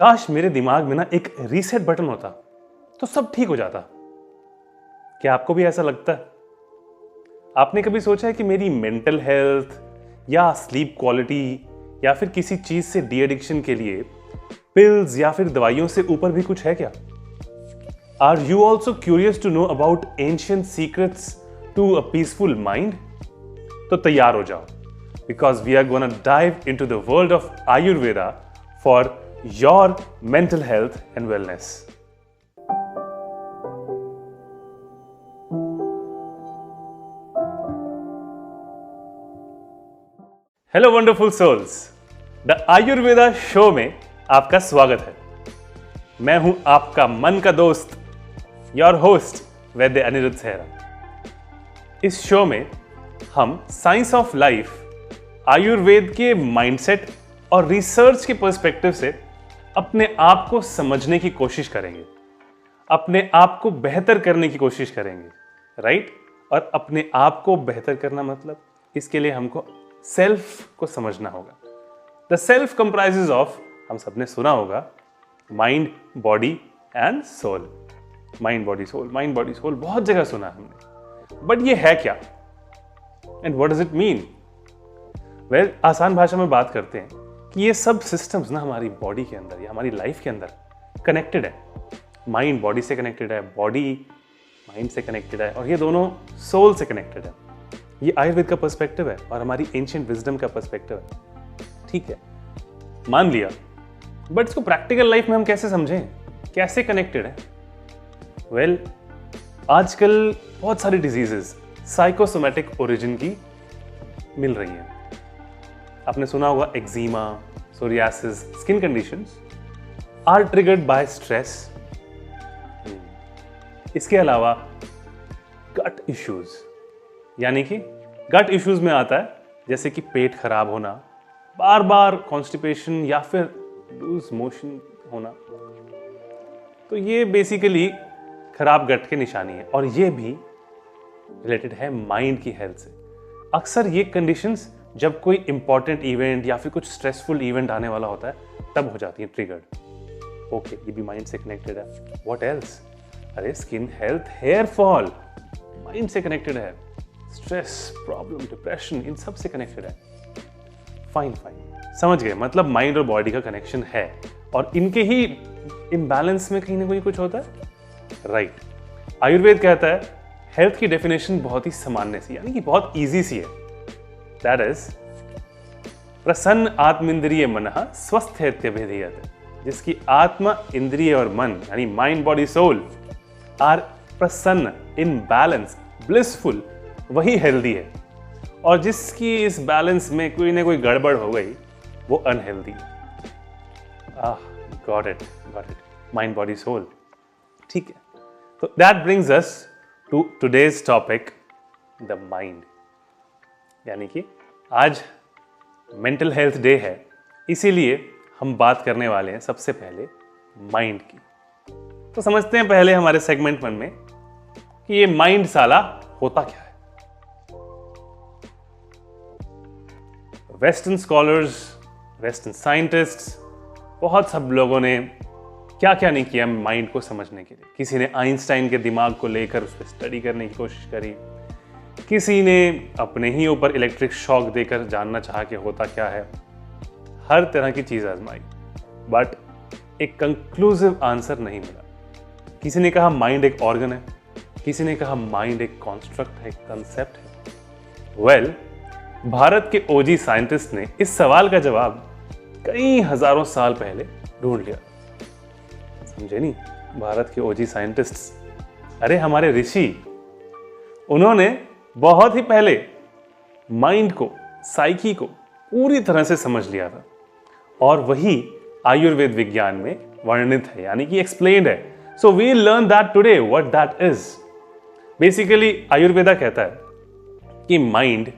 काश मेरे दिमाग में ना एक रीसेट बटन होता तो सब ठीक हो जाता। क्या आपको भी ऐसा लगता है? आपने कभी सोचा है कि मेरी मेंटल हेल्थ या स्लीप क्वालिटी या फिर किसी चीज से डी एडिक्शन के लिए पिल्स या फिर दवाइयों से ऊपर भी कुछ है क्या? Are you also curious to know about ancient secrets to a peaceful mind? तो तैयार हो जाओ, because we are gonna dive into the world of Ayurveda for your mental health and wellness. Hello wonderful souls, the Ayurveda show में आपका स्वागत है। मैं हूं आपका मन का दोस्त, योर होस्ट वैद्य अनिरुद्ध सेहरा। इस शो में हम साइंस ऑफ लाइफ, आयुर्वेद के माइंडसेट और रिसर्च के पर्सपेक्टिव से अपने आप को समझने की कोशिश करेंगे, अपने आप को बेहतर करने की कोशिश करेंगे, राइट? और अपने आप को बेहतर करना मतलब इसके लिए हमको सेल्फ को समझना होगा। द सेल्फ कंप्राइजेज ऑफ, हम सबने सुना होगा, mind, body and soul. Mind, body, soul, mind, body, soul, बहुत जगह सुना हमने, बट ये है क्या and what does it mean? Well, आसान भाषा में बात करते हैं कि ये सब सिस्टम्स ना हमारी बॉडी के अंदर या हमारी लाइफ के अंदर कनेक्टेड है। माइंड बॉडी से कनेक्टेड है, बॉडी माइंड से कनेक्टेड है, और ये दोनों सोल से कनेक्टेड है। ये आयुर्वेद का पर्सपेक्टिव है और हमारी एंशिएंट विजडम का पर्सपेक्टिव है। ठीक है, मान लिया, बट इसको प्रैक्टिकल लाइफ में हम कैसे समझें, कैसे कनेक्टेड है? वेल, आजकल बहुत सारी डिजीजेस साइकोसोमैटिक ओरिजिन की मिल रही हैं। आपने सुना होगा eczema, psoriasis, skin conditions are triggered by stress. इसके अलावा गट इश्यूज, यानी कि गट इश्यूज में आता है जैसे कि पेट खराब होना, बार बार कॉन्स्टिपेशन या फिर लूज मोशन होना। तो ये बेसिकली खराब गट की निशानी है, और ये भी रिलेटेड है माइंड की हेल्थ से। अक्सर ये कंडीशंस जब कोई इंपॉर्टेंट इवेंट या फिर कुछ स्ट्रेसफुल इवेंट आने वाला होता है तब हो जाती है ट्रिगर्ड। ओके, ये भी माइंड से कनेक्टेड है। What else? अरे skin health, hair fall mind से कनेक्टेड है। स्ट्रेस, प्रॉब्लम, डिप्रेशन, इन सब से कनेक्टेड है। फाइन, समझ गए, मतलब माइंड और बॉडी का कनेक्शन है, और इनके ही इम्बैलेंस में कहीं ना कहीं कुछ होता है, राइट? आयुर्वेद कहता है हेल्थ की डेफिनेशन बहुत ही सामान्य सी, यानी कि बहुत इजी सी है। दैट इज प्रसन्न आत्मेंद्रिय मनः स्वस्थेत्यभिधीयते। जिसकी आत्मा, इंद्रिय और मन यानी माइंड, बॉडी, सोल आर प्रसन्न, इन बैलेंस, ब्लिसफुल, वही हेल्दी है। और जिसकी इस बैलेंस में कोई ना कोई गड़बड़ हो गई वो अनहेल्दी है। Got it, mind, body, soul. ठीक है, तो that brings us to today's topic, the mind. यानी कि आज मेंटल हेल्थ डे है, इसीलिए हम बात करने वाले हैं सबसे पहले माइंड की। तो समझते हैं पहले हमारे सेगमेंट 1 में कि ये माइंड साला होता क्या है। वेस्टर्न स्कॉलर्स, वेस्टर्न साइंटिस्ट्स, बहुत सब लोगों ने क्या क्या नहीं किया माइंड को समझने के लिए। किसी ने आइंस्टाइन के दिमाग को लेकर उस पर स्टडी करने की कोशिश करी, किसी ने अपने ही ऊपर इलेक्ट्रिक शॉक देकर जानना चाहा कि होता क्या है। हर तरह की चीज आजमाई, बट एक कंक्लूसिव आंसर नहीं मिला। किसी ने कहा माइंड एक ऑर्गन है, किसी ने कहा माइंड एक कॉन्स्ट्रक्ट है, एक कंसेप्ट है। वेल, भारत के ओजी साइंटिस्ट ने इस सवाल का जवाब कई हजारों साल पहले ढूंढ लिया। समझे नहीं? भारत के ओजी साइंटिस्ट्स, अरे हमारे ऋषि, उन्होंने बहुत ही पहले माइंड को, साइकी को पूरी तरह से समझ लिया था, और वही आयुर्वेद विज्ञान में वर्णित है, यानी कि एक्सप्लेन्ड है। So we learn that today what that is. Basically Ayurveda कहता है कि माइंड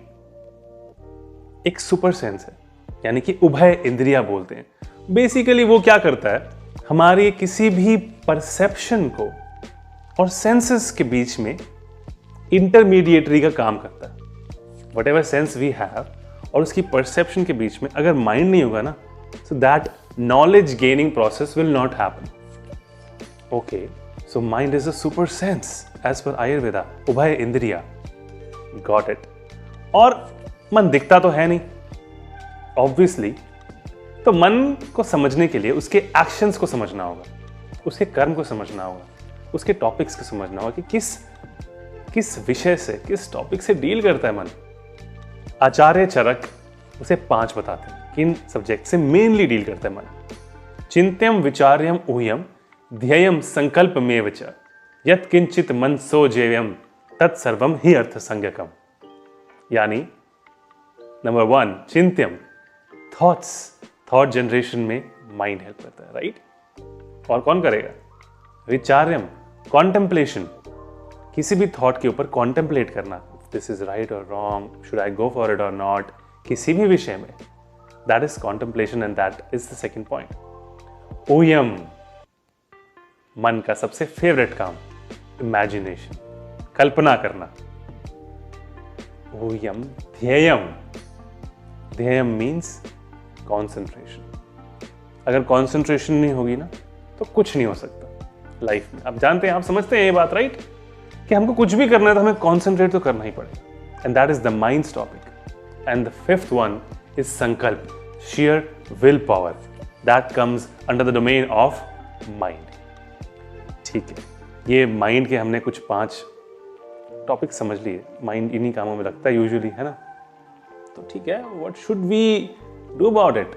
एक सुपर सेंस है, यानी कि उभय इंद्रिया बोलते हैं। बेसिकली वो क्या करता है, हमारी किसी भी परसेप्शन को और सेंसेस के बीच में इंटरमीडिएटरी का काम करता है। Whatever sense we have और उसकी परसेप्शन के बीच में अगर माइंड नहीं होगा ना, so that knowledge gaining process will not happen. Okay, so mind is a super sense as per Ayurveda. उभय इंद्रिया. Got it. और मन दिखता तो है नहीं, obviously. तो मन को समझने के लिए उसके एक्शंस को समझना होगा, उसके कर्म को समझना होगा, उसके टॉपिक्स को समझना होगा कि किस विषय से, किस टॉपिक से डील करता है मन. आचार्य चरक उसे 5 बताते हैं किन सब्जेक्ट से मेनली डील करता है मन. चिंत्यम विचार्यम ऊह्यम ध्येयम संकल्पमेव च यत् किंचित मन सो जेयम तत्सर्वम ही अर्थ संज्ञकम. यानी नंबर 1 चिंत्यम, थॉट जनरेशन में माइंड हेल्प करता है, राइट. और कौन करेगा? विचार्यम, कॉन्टेम्पलेशन, किसी भी थॉट के ऊपर कॉन्टेम्पलेट करना, दिस इज राइट और wrong, should I go for it और नॉट, किसी भी विषय में, that is contemplation and that is the second point. ऊह्यम, मन का सबसे फेवरेट काम, इमेजिनेशन, कल्पना करना. ऊह्यम ध्येयम, ध्येयम मीन्स कॉन्सेंट्रेशन. अगर कॉन्सेंट्रेशन नहीं होगी ना तो कुछ नहीं हो सकता लाइफ में. आप जानते हैं, आप समझते हैं ये बात, राइट, कि हमको कुछ भी करना है तो हमें कॉन्सेंट्रेट तो करना ही पड़ेगा. And that is the mind's topic. And the fifth one is संकल्प, sheer will power, that comes under the domain of mind. ठीक है, ये माइंड के हमने कुछ 5 टॉपिक समझ लिए. माइंड इन्हीं कामों में लगता है यूजुअली, है ना. तो ठीक है, what should we do about it?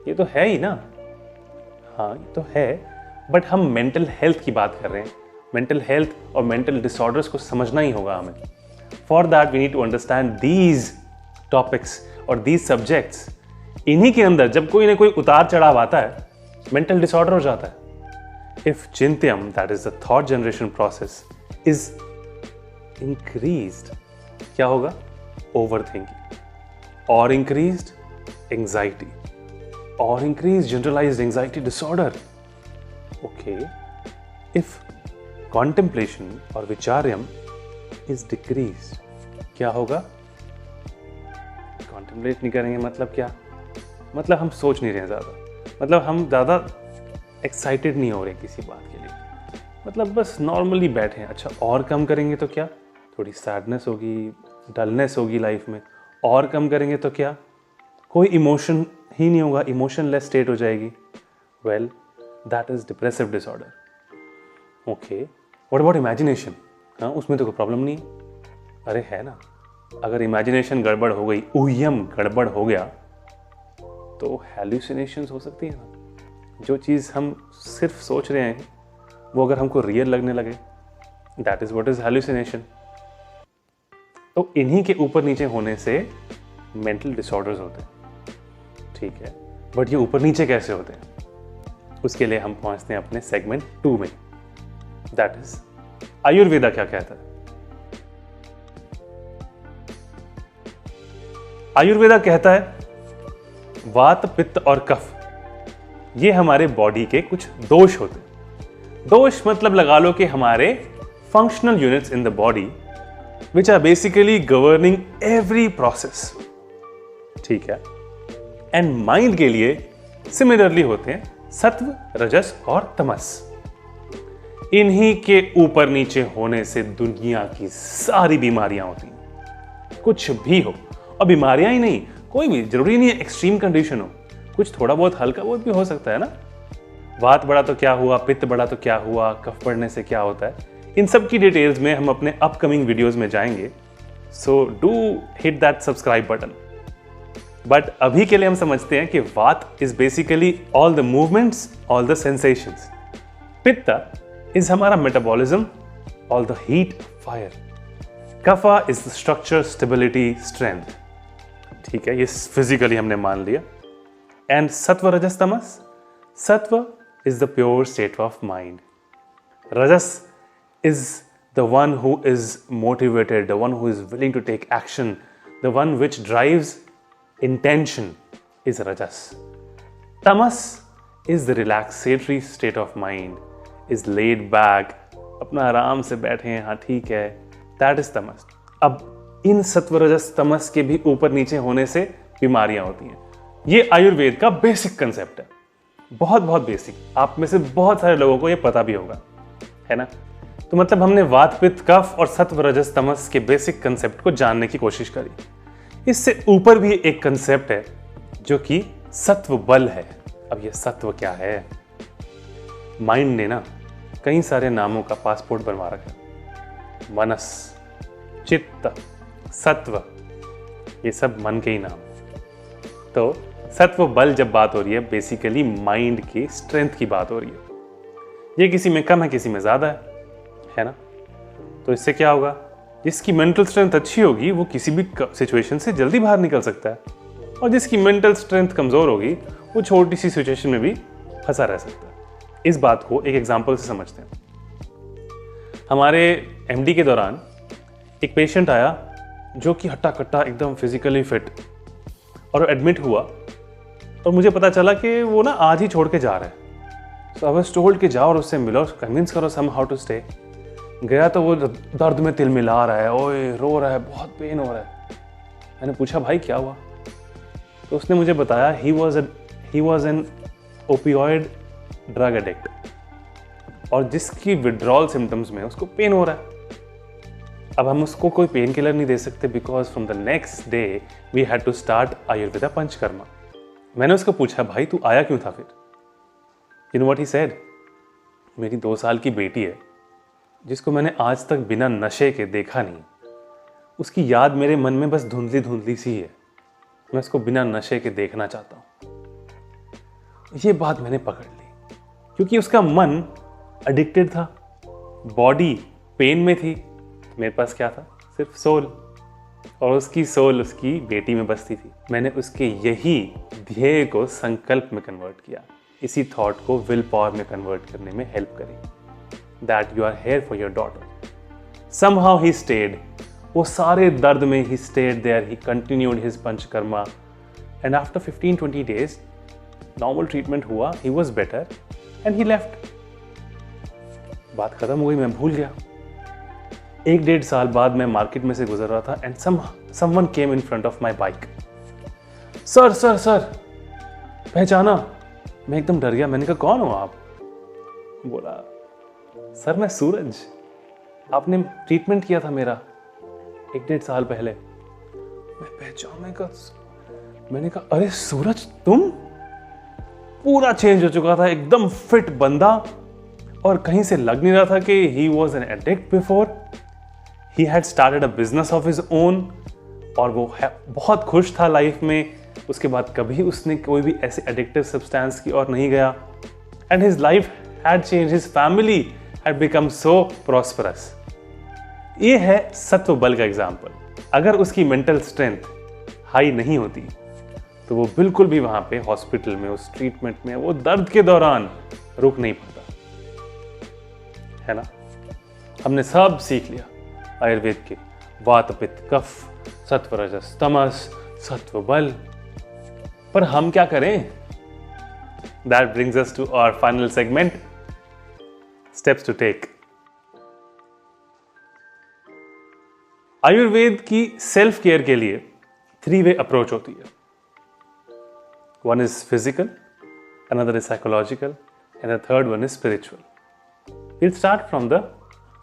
ये तो है ही ना. हाँ, ये तो है, बट हम मेंटल हेल्थ की बात कर रहे हैं. मेंटल हेल्थ और मेंटल डिसऑर्डर्स को समझना ही होगा हमें. For that we need to understand these topics और दीज सब्जेक्ट्स. इन्हीं के अंदर जब कोई ना कोई उतार चढ़ाव आता है, मेंटल डिसऑर्डर हो जाता है. इफ चिंत्यम, that is the thought generation process, is increased, क्या होगा? ओवर थिंकिंग, और इंक्रीज्ड एंजाइटी, और increase generalised anxiety disorder. Okay, if contemplation और विचार्यम इज डिक्रीज, क्या होगा? कॉन्टेम्पलेट नहीं करेंगे मतलब क्या? मतलब हम सोच नहीं रहे हैं ज़्यादा, मतलब हम ज़्यादा एक्साइटेड नहीं हो रहे किसी बात के लिए, मतलब बस नॉर्मली बैठे हैं. अच्छा, और कम करेंगे तो क्या? थोड़ी सैडनेस होगी, डलनेस होगी लाइफ में. और कम करेंगे तो क्या? कोई इमोशन ही नहीं होगा, इमोशनलेस स्टेट हो जाएगी. Well, that is depressive disorder. Okay, what about imagination? हाँ, उसमें तो कोई प्रॉब्लम नहीं है. अरे है ना, अगर इमेजिनेशन गड़बड़ हो गई, ऊह्यम गड़बड़ हो गया, तो हैल्यूसिनेशंस हो सकती है ना. जो चीज़ हम सिर्फ सोच रहे हैं वो अगर हमको रियल लगने लगे, दैट इज व्हाट इज हैल्यूसिनेशन. तो इन्हीं के ऊपर नीचे होने से मेंटल डिसऑर्डर्स होते हैं. ठीक है, बट ये ऊपर नीचे कैसे होते हैं? उसके लिए हम पहुंचते हैं अपने सेगमेंट 2 में, दैट इज आयुर्वेदा क्या कहता है. आयुर्वेदा कहता है वात, पित्त और कफ, ये हमारे बॉडी के कुछ दोष होते हैं. दोष मतलब लगा लो कि हमारे functional units in the body which are basically governing every process. ठीक है, एंड माइंड के लिए सिमिलरली होते हैं सत्व, रजस और तमस. इन्हीं के ऊपर नीचे होने से दुनिया की सारी बीमारियां होती हैं, कुछ भी हो. और बीमारियां ही नहीं, कोई भी, जरूरी नहीं है एक्सट्रीम कंडीशन हो, कुछ थोड़ा बहुत हल्का बहुत भी हो सकता है ना. वात बढ़ा तो क्या हुआ, पित्त बढ़ा तो क्या हुआ, कफ बढ़ने से क्या होता है, इन सब की डिटेल्स में हम अपने अपकमिंग वीडियोस में जाएंगे. So do hit that subscribe button. But अभी के लिए हम समझते हैं कि वात is basically all the movements, all the sensations. पित्त इज हमारा metabolism, all the heat, fire. कफा is the structure, stability, strength. ठीक है, ये फिजिकली हमने मान लिया. एंड सत्व, रजस, तमस. सत्व is the pure state of mind. Rajas is the one who is motivated, the one who is willing to take action, the one which drives intention is Rajas. Tamas is the relaxatory state of mind, is laid back, अपना आराम से बैठे हैं, हाँ ठीक है, that is Tamas. अब इन सत्व, रजस, तमस के भी ऊपर नीचे होने से बीमारियां होती हैं. ये आयुर्वेद का बेसिक कंसेप्ट है. बहुत बहुत बेसिक, आप में से बहुत सारे लोगों को ये पता भी होगा, है ना। तो मतलब हमने वात पित्त कफ और सत्व रजस तमस के बेसिक कंसेप्ट को जानने की कोशिश करी। इससे ऊपर भी एक कंसेप्ट है जो कि सत्व बल है। अब ये सत्व क्या है? माइंड ने ना कई सारे नामों का पासपोर्ट बनवा रखा है। मनस, चित्त, सत्व, ये सब मन के ही नाम। तो सत्व बल जब बात हो रही है, बेसिकली माइंड की स्ट्रेंथ की बात हो रही है। ये किसी में कम है, किसी में ज्यादा है ना। तो इससे क्या होगा? जिसकी मेंटल स्ट्रेंथ अच्छी होगी वो किसी भी सिचुएशन से जल्दी बाहर निकल सकता है, और जिसकी मेंटल स्ट्रेंथ कमजोर होगी वो छोटी सी सिचुएशन में भी फंसा रह सकता है। इस बात को एक एग्जांपल से समझते हैं। हमारे एमडी के दौरान एक पेशेंट आया जो कि हट्टा कट्टा एकदम फिजिकली फिट, और एडमिट हुआ, और मुझे पता चला कि वो ना आज ही छोड़ के जा रहा है। सो आई वाज टोल्ड कि जाओ और उससे मिलो, कन्विंस करो सम हाउ टू स्टे। गया तो वो दर्द में तिलमिला रहा है, ओए रो रहा है, बहुत पेन हो रहा है। मैंने पूछा भाई क्या हुआ? तो उसने मुझे बताया he was an opioid drug addict, और जिसकी विड्रॉल सिम्टम्स में उसको पेन हो रहा है। अब हम उसको कोई पेन किलर नहीं दे सकते, because from the next day we had to start Ayurveda panchakarma. मैंने उसको पूछा भाई तू आया क्यों था फिर? You know what he said? मेरी 2 साल की बेटी है जिसको मैंने आज तक बिना नशे के देखा नहीं, उसकी याद मेरे मन में बस धुंधली धुंधली सी है, मैं उसको बिना नशे के देखना चाहता हूं। ये बात मैंने पकड़ ली, क्योंकि उसका मन एडिक्टेड था, बॉडी पेन में थी, मेरे पास क्या था? सिर्फ सोल, और उसकी सोल उसकी बेटी में बसती थी। मैंने उसके यही ध्येय को संकल्प में कन्वर्ट किया, इसी थॉट को विल पावर में कन्वर्ट करने में हेल्प करी, that you are here for your daughter. Somehow he stayed, वो सारे दर्द में ही stayed there, he continued his panchakarma, and after 15-20 days normal treatment हुआ, he was better and he left. बात खत्म हो गई, मैं भूल गया। 1-1.5 साल बाद मैं मार्केट में से गुजर रहा था, and someone came in front of my bike. Sir sir sir, पहचाना? मैं एकदम डर गया। मैंने कहा कौन हो आप? बोला सर मैं सूरज, आपने ट्रीटमेंट किया था मेरा 1-1.5 साल पहले। मैं पहचानने का, मैंने कहा अरे सूरज तुम? पूरा चेंज हो चुका था, एकदम फिट बंदा, और कहीं से लग नहीं रहा था कि he was an addict before. He had started a business of his own, और वो बहुत खुश था लाइफ में। उसके बाद कभी उसने कोई भी ऐसे एडिक्टिव सब्सटेंस की ओर नहीं गया, and his life had change, his family had become so prosperous. ये है सत्व बल का एग्जाम्पल। अगर उसकी मेंटल स्ट्रेंथ हाई नहीं होती तो वो बिल्कुल भी वहां पे हॉस्पिटल में, उस ट्रीटमेंट में, वो दर्द के दौरान रुक नहीं पाता, है ना। हमने सब सीख लिया आयुर्वेद के, वात पित्त कफ, सत्व रजस तमस, सत्व बल, पर हम क्या करें? That brings us to our final segment, steps to take. Ayurveda की सेल्फ केयर के लिए 3-way अप्रोच होती है। One is physical, another is psychological, and the third one is spiritual. We'll start from the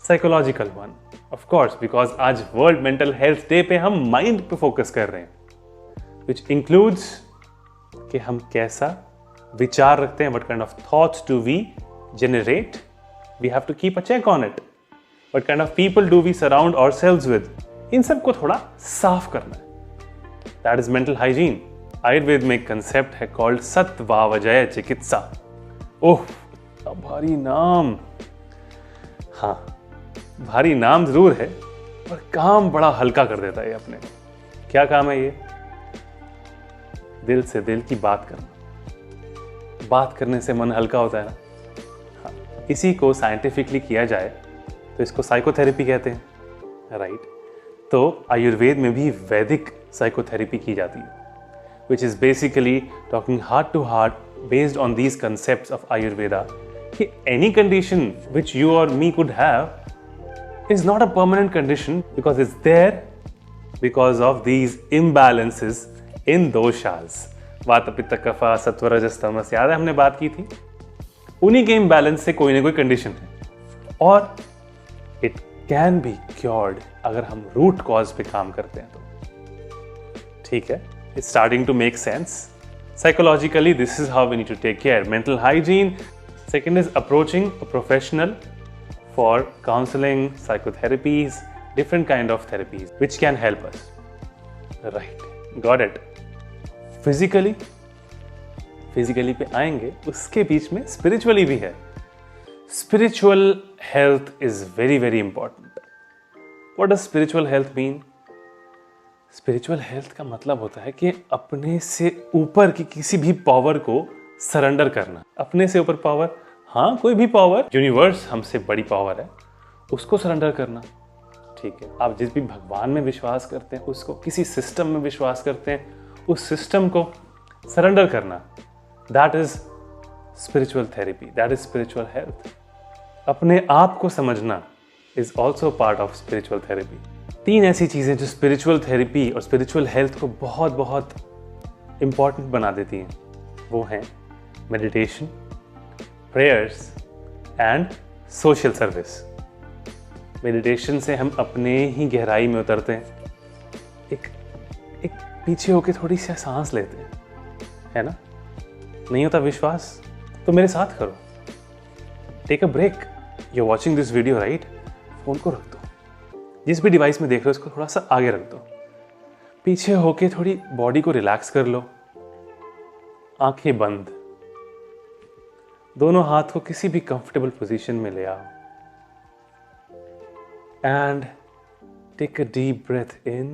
psychological one, of course, because आज World Mental Health Day पे हम mind पे focus कर रहे हैं, which includes कि हम कैसा विचार रखते हैं, what kind of thoughts do we generate, we have to keep a check on it, what kind of people do we surround ourselves with, इन सब को थोड़ा साफ करना है, that is mental hygiene. Ayurveda में एक कंसेप्ट है कॉल्ड सत्वावजय चिकित्सा। ओह इतना भारी नाम। हाँ भारी नाम जरूर है, पर काम बड़ा हल्का कर देता है अपने। क्या काम है ये? दिल से दिल की बात करना। बात करने से मन हल्का होता है ना। हाँ, इसी को साइंटिफिकली किया जाए तो इसको साइकोथेरेपी कहते हैं, राइट। तो आयुर्वेद में भी वैदिक साइकोथेरेपी की जाती है, which is basically talking heart to heart based on these concepts of Ayurveda, कि any condition which you or me could have is not a permanent condition because it's there because of these imbalances in doshas, वात पित्त कफा सत्व रजस तमस, याद है हमने बात की थी। उन्हीं के इम्बैलेंस से कोई ना कोई कंडीशन है और इट कैन बी क्योर्ड अगर हम रूट कॉज पे काम करते हैं तो। ठीक है, it's starting to make sense. Psychologically this is how we need to take care. Mental hygiene. Second is approaching a professional for counseling, psychotherapies, different kind of therapies which can help us. Right, got it. Physically पे आएंगे, उसके बीच में spiritually भी है। Spiritual health is very very important. What does spiritual health mean? Spiritual health का मतलब होता है कि अपने से ऊपर की किसी भी पावर को सरेंडर करना। अपने से ऊपर पावर, हाँ कोई भी पावर, यूनिवर्स हमसे बड़ी पावर है, उसको सरेंडर करना। ठीक है, आप जिस भी भगवान में विश्वास करते हैं उसको, किसी सिस्टम में विश्वास करते हैं उस सिस्टम को सरेंडर करना, that is spiritual therapy, that is spiritual health. अपने आप को समझना is also part of spiritual therapy. 3 ऐसी चीजें जो स्पिरिचुअल थेरेपी और स्पिरिचुअल हेल्थ को बहुत बहुत इंपॉर्टेंट बना देती हैं, वो हैं meditation, prayers and social service. Meditation से हम अपने ही गहराई में उतरते हैं, एक पीछे होके थोड़ी सी सांस लेते हैं, है ना। नहीं होता विश्वास तो मेरे साथ करो, take a break. You are watching this video right, phone को रख दो, जिस भी डिवाइस में देख रहे हो उसको थोड़ा सा आगे रख दो, पीछे होके थोड़ी बॉडी को रिलैक्स कर लो, आंखें बंद, दोनों हाथ को किसी भी कंफर्टेबल पोजीशन में ले आओ and take a deep breath in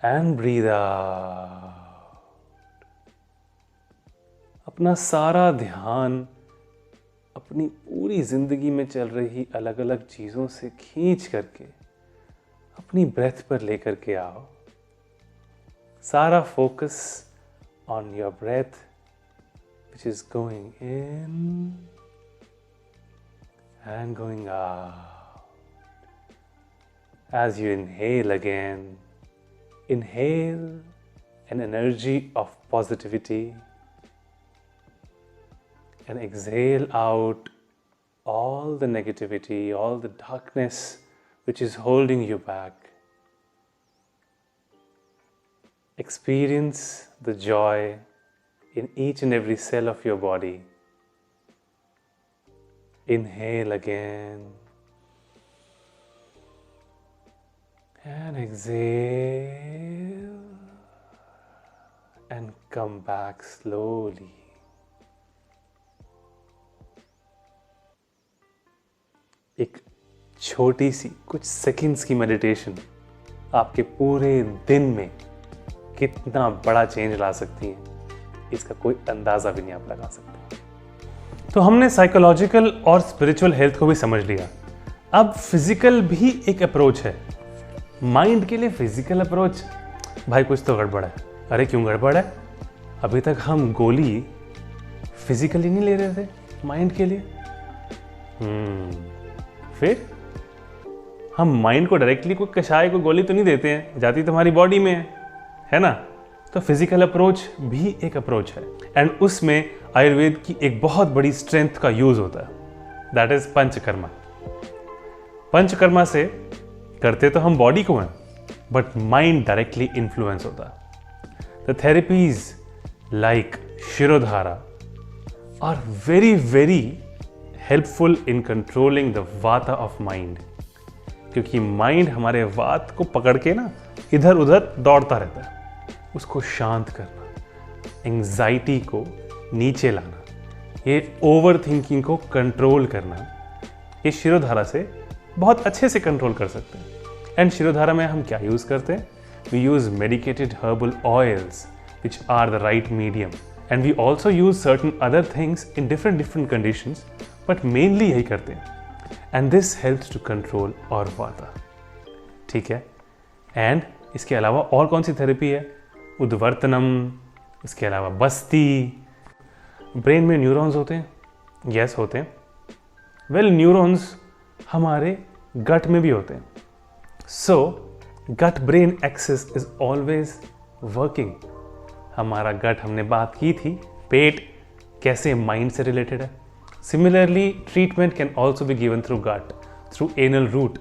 and breathe out. अपना सारा ध्यान अपनी पूरी जिंदगी में चल रही अलग अलग चीजों से खींच करके अपनी ब्रेथ पर लेकर के आओ। सारा focus on your breath which is going in and going out. As you inhale again, inhale an energy of positivity and exhale out all the negativity, all the darkness which is holding you back. Experience the joy in each and every cell of your body. Inhale again and exhale and come back slowly. एक छोटी सी कुछ seconds की meditation आपके पूरे दिन में कितना बड़ा चेंज ला सकती है, इसका कोई अंदाजा भी नहीं आप लगा सकते। तो हमने साइकोलॉजिकल और स्पिरिचुअल हेल्थ को भी समझ लिया। अब फिजिकल भी एक अप्रोच है। माइंड के लिए फिजिकल अप्रोच, भाई कुछ तो गड़बड़ है। अरे क्यों गड़बड़ है? अभी तक हम गोली फिजिकली नहीं ले रहे थे माइंड के लिए। फिर हम माइंड को डायरेक्टली कोई कषाय को गोली तो नहीं देते हैं, जाती तुम्हारी बॉडी में है ना। तो फिजिकल अप्रोच भी एक अप्रोच है एंड उसमें आयुर्वेद की एक बहुत बड़ी स्ट्रेंथ का यूज होता है, दैट इज पंचकर्मा। पंचकर्मा से करते तो हम बॉडी को हैं, बट माइंड डायरेक्टली इन्फ्लुएंस होता है। The therapies like shirodhara are very very helpful in controlling the vata of mind, क्योंकि माइंड हमारे वात को पकड़ के ना इधर उधर दौड़ता रहता है। उसको शांत करना, एंजाइटी को नीचे लाना, ये ओवर थिंकिंग को कंट्रोल करना, ये शिरोधारा से बहुत अच्छे से कंट्रोल कर सकते हैं। एंड शिरोधारा में हम क्या यूज करते हैं? We use medicated herbal oils which are the right medium, and we also use certain other things in different conditions, but mainly यही करते हैं। And this helps to control our vata. ठीक है, एंड इसके अलावा और कौन सी थेरेपी है? उद्वर्तनम, इसके अलावा बस्ती। ब्रेन में न्यूरॉन्स होते हैं, यस होते हैं। वेल न्यूरॉन्स हमारे गट में भी होते हैं। So gut brain axis is always working. हमारा गट, हमने बात की थी, पेट कैसे माइंड से रिलेटेड है। Similarly treatment can also be given through gut, through anal route,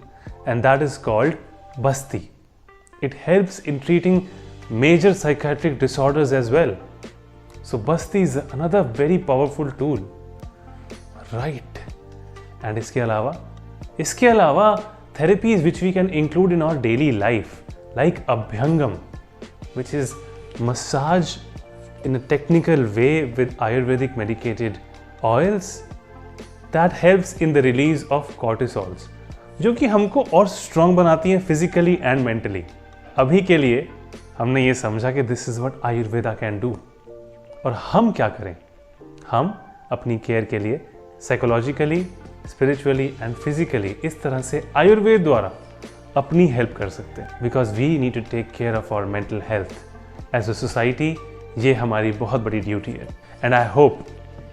and that is called basti. It helps in treating major psychiatric disorders as well. So Basti is another very powerful tool. Right. And इसके अलावा therapies which we can include in our daily life, like Abhyangam, which is massage in a technical way with Ayurvedic medicated oils that helps in the release of cortisols, जो कि हमको और strong बनाती हैं physically and mentally. अभी के लिए हमने ये समझा कि this is what Ayurveda can do. और हम क्या करें? हम अपनी केयर के लिए साइकोलॉजिकली, स्पिरिचुअली एंड फिजिकली इस तरह से आयुर्वेद द्वारा अपनी हेल्प कर सकते हैं. Because we need to take care of our mental health as a society. ये हमारी बहुत बड़ी ड्यूटी है. एंड आई होप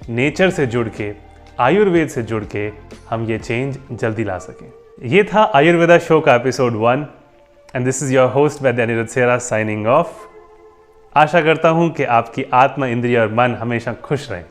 नेचर से जुड़ के, आयुर्वेद से जुड़ के हम ये चेंज जल्दी ला सकें. ये था आयुर्वेदा शो का episode 1. And this is your host वैद्य अनिरुद्ध सेहरा साइनिंग ऑफ. आशा करता हूं कि आपकी आत्मा, इंद्रिय और मन हमेशा खुश रहें.